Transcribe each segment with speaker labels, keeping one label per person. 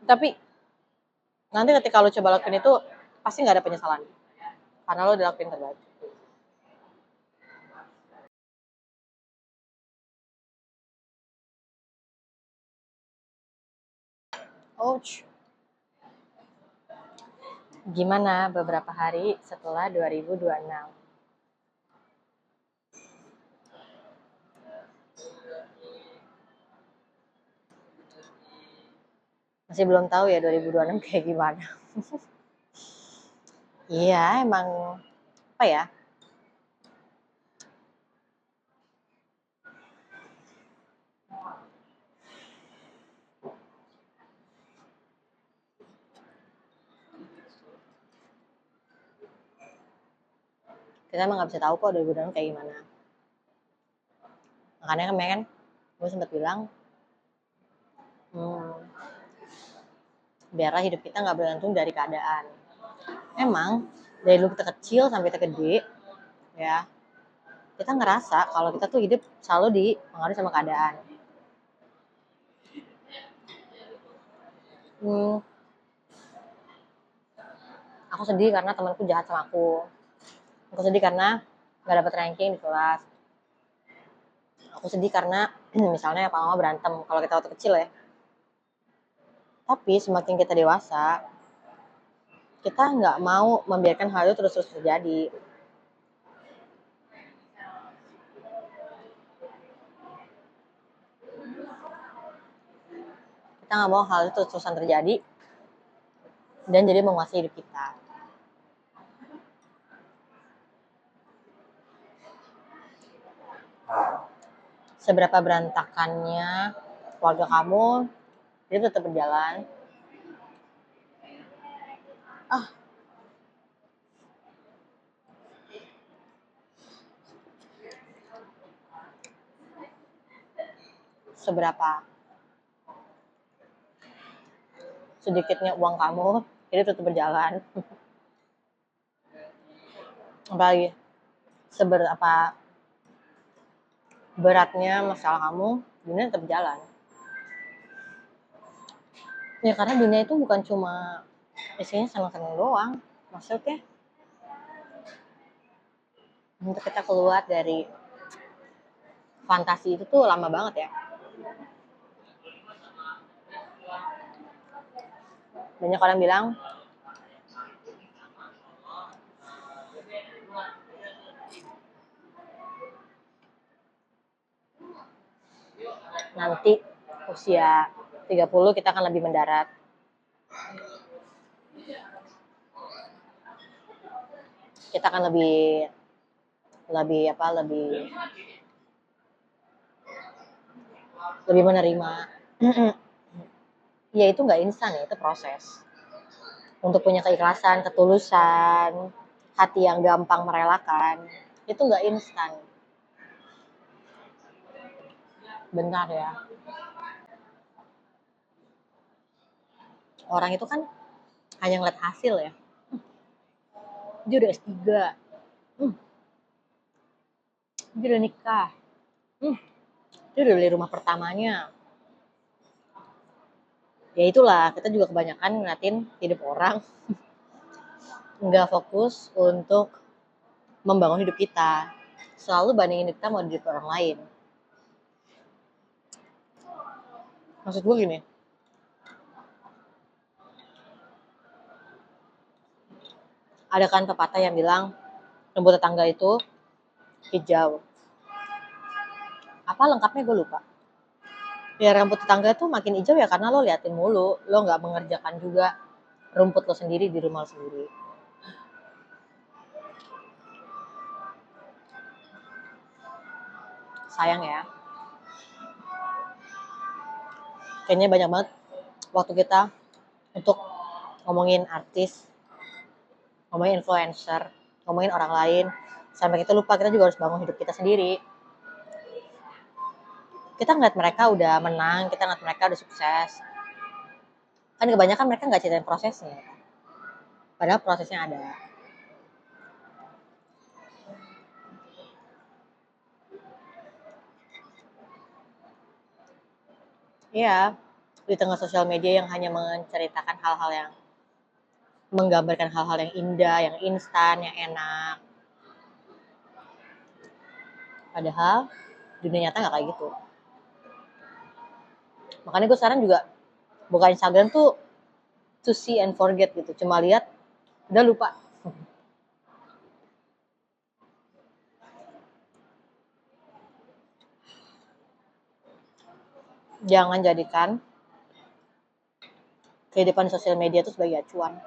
Speaker 1: Tapi nanti ketika lo coba lakuin itu pasti nggak ada penyesalan karena lo udah lakuin terbaik. Ouch. Gimana beberapa hari setelah 2026? Masih belum tahu ya 2026 kayak gimana. Iya, emang apa ya? Kita emang nggak bisa tahu kok 2026 kayak gimana. Makanya kemarin gue sempat bilang, biarlah hidup kita nggak bergantung dari keadaan. Emang dari dulu kita kecil sampai kita gede, ya kita ngerasa kalau kita tuh hidup selalu dipengaruhi sama keadaan. Aku sedih karena temanku jahat sama aku. Aku sedih karena nggak dapet ranking di kelas. Aku sedih karena misalnya apa mama berantem kalau kita waktu kecil ya. Tapi semakin kita dewasa, kita nggak mau membiarkan hal itu terus-terus terjadi. Kita nggak mau hal itu terus-terusan terjadi dan jadi menguasai hidup kita. Seberapa berantakannya keluarga kamu, dia tetap berjalan. Seberapa sedikitnya uang kamu, hidup tetap berjalan. Apalagi seberapa beratnya masalah kamu, dunia tetap jalan. Ya karena dunia itu bukan cuma isinya senang-senang doang. Maksudnya untuk kita keluar dari fantasi itu tuh lama banget ya. Banyak orang bilang nanti usia 30 kita akan lebih mendarat. Kita akan lebih menerima. Ya itu nggak instan ya, itu proses. Untuk punya keikhlasan, ketulusan, hati yang gampang merelakan, itu nggak instan. Benar ya. Orang itu kan hanya ngeliat hasil ya. Dia udah S3, dia udah nikah, dia udah beli rumah pertamanya. Ya itulah, kita juga kebanyakan ngeliatin hidup orang, nggak fokus untuk membangun hidup kita. Selalu bandingin hidup kita mau hidup orang lain. Maksud gue gini, ada kan pepatah yang bilang rumput tetangga itu hijau. Apa lengkapnya gue lupa. Ya rumput tetangga tuh makin hijau ya karena lo liatin mulu, lo nggak mengerjakan juga rumput lo sendiri di rumah lo sendiri. Sayang ya. Kayaknya banyak banget waktu kita untuk ngomongin artis, ngomongin influencer, ngomongin orang lain, sampai kita lupa kita juga harus bangun hidup kita sendiri. Kita ngeliat mereka udah menang, kita ngeliat mereka udah sukses. Kan kebanyakan mereka nggak ceritain prosesnya. Padahal prosesnya ada. Iya, di tengah sosial media yang hanya menceritakan hal-hal yang menggambarkan hal-hal yang indah, yang instan, yang enak. Padahal dunia nyata nggak kayak gitu. Makanya gue sekarang juga buka Instagram tuh to see and forget gitu. Cuma lihat, udah lupa. Jangan jadikan kehidupan sosial media itu sebagai acuan.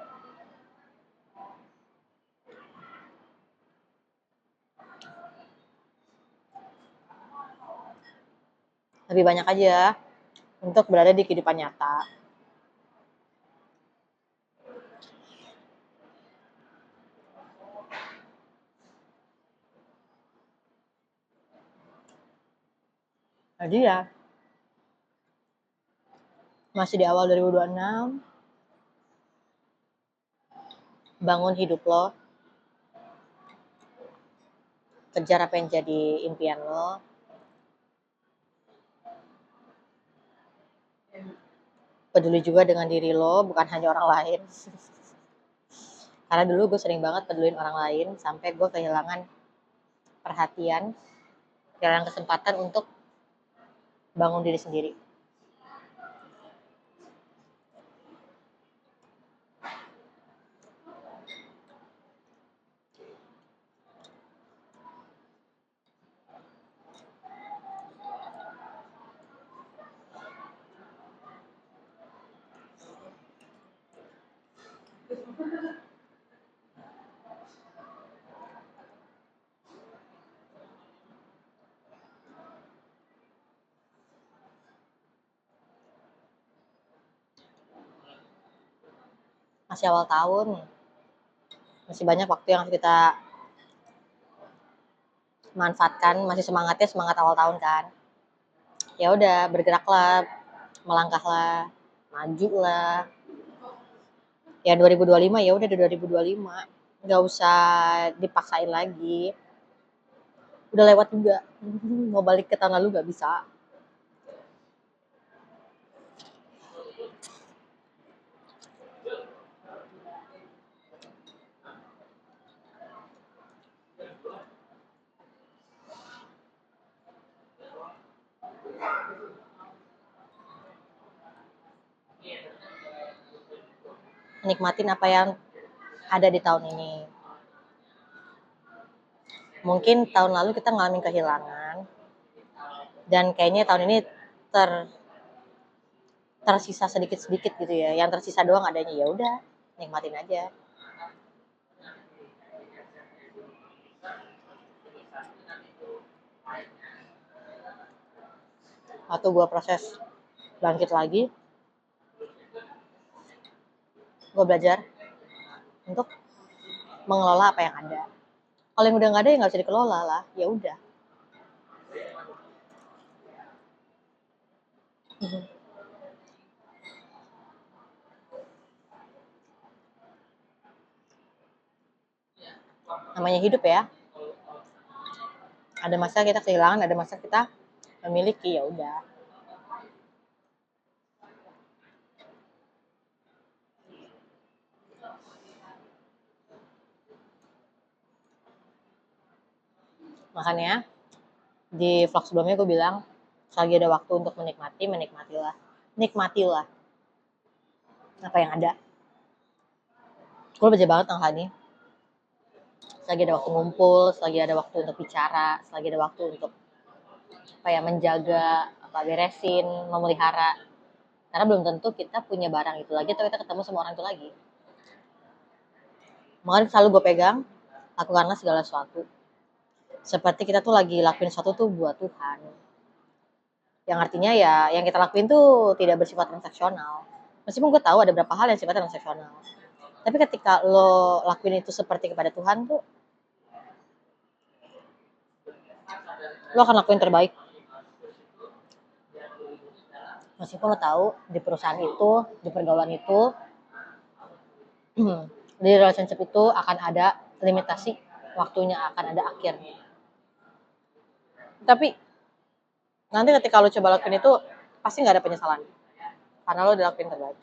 Speaker 1: Lebih banyak aja untuk berada di kehidupan nyata. Jadi ya, masih di awal 2026, bangun hidup lo, kejar apa yang jadi impian lo, peduli juga dengan diri lo, bukan hanya orang lain. Karena dulu gue sering banget pedulin orang lain, sampai gue kehilangan perhatian, kehilangan kesempatan untuk bangun diri sendiri. Masih awal tahun, masih banyak waktu yang harus kita manfaatkan, masih semangatnya semangat awal tahun kan. Ya udah, bergeraklah, melangkahlah, majulah. Ya 2025 ya udah 2025. Nggak usah dipaksain lagi. Udah lewat juga. Mau balik ke tahun lalu nggak bisa. Nikmatin apa yang ada di tahun ini. Mungkin tahun lalu kita ngalamin kehilangan, dan kayaknya tahun ini tersisa sedikit-sedikit gitu ya. Yang tersisa doang adanya, ya udah, nikmatin aja. Waktu gue proses bangkit lagi, gue belajar untuk mengelola apa yang ada. Kalau yang udah nggak ada ya nggak bisa dikelola lah, ya udah. Namanya hidup ya, ada masa kita kehilangan, ada masa kita memiliki, ya udah. Makanya di vlog sebelumnya gue bilang, selagi ada waktu untuk menikmati, nikmatilah apa yang ada. Gue belajar banget tentang hal ini. Selagi ada waktu ngumpul, selagi ada waktu untuk bicara, selagi ada waktu untuk apa ya, menjaga, apa, beresin, memelihara. Karena belum tentu kita punya barang itu lagi atau kita ketemu sama orang itu lagi. Makanya selalu gue pegang, lakukanlah segala sesuatu seperti kita tuh lagi lakuin sesuatu tuh buat Tuhan. Yang artinya ya yang kita lakuin tuh tidak bersifat transaksional. Meskipun gue tahu ada beberapa hal yang sifatnya transaksional. Tapi ketika lo lakuin itu seperti kepada Tuhan tuh, lo akan lakuin terbaik. Meskipun lo tahu di perusahaan itu, di pergaulan itu, di relationship itu akan ada limitasi, waktunya akan ada akhirnya. Tapi nanti ketika lo coba lakuin itu, pasti nggak ada penyesalan. karena lo udah lakuin terbaik.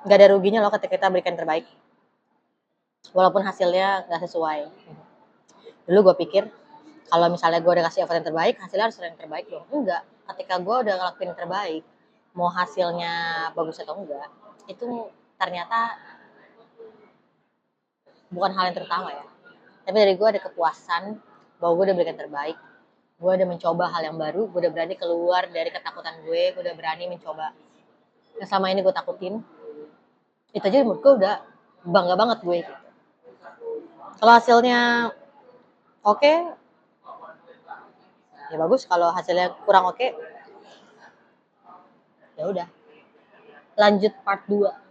Speaker 1: Gak ada ruginya lo ketika kita berikan terbaik, walaupun hasilnya gak sesuai. Dulu gue pikir kalau misalnya gue udah kasih effort yang terbaik, hasilnya harus yang terbaik dong. Enggak, ketika gue udah ngelakuin yang terbaik, mau hasilnya bagus atau enggak, itu ternyata bukan hal yang terutama ya. Tapi dari gue ada kepuasan bahwa gue udah berikan terbaik, gue udah mencoba hal yang baru, gue udah berani keluar dari ketakutan gue udah berani mencoba yang selama ini gue takutin. Itu aja menurut gue udah bangga banget gue. Kalau hasilnya oke, ya bagus. Kalau hasilnya kurang oke, ya udah. Lanjut part 2.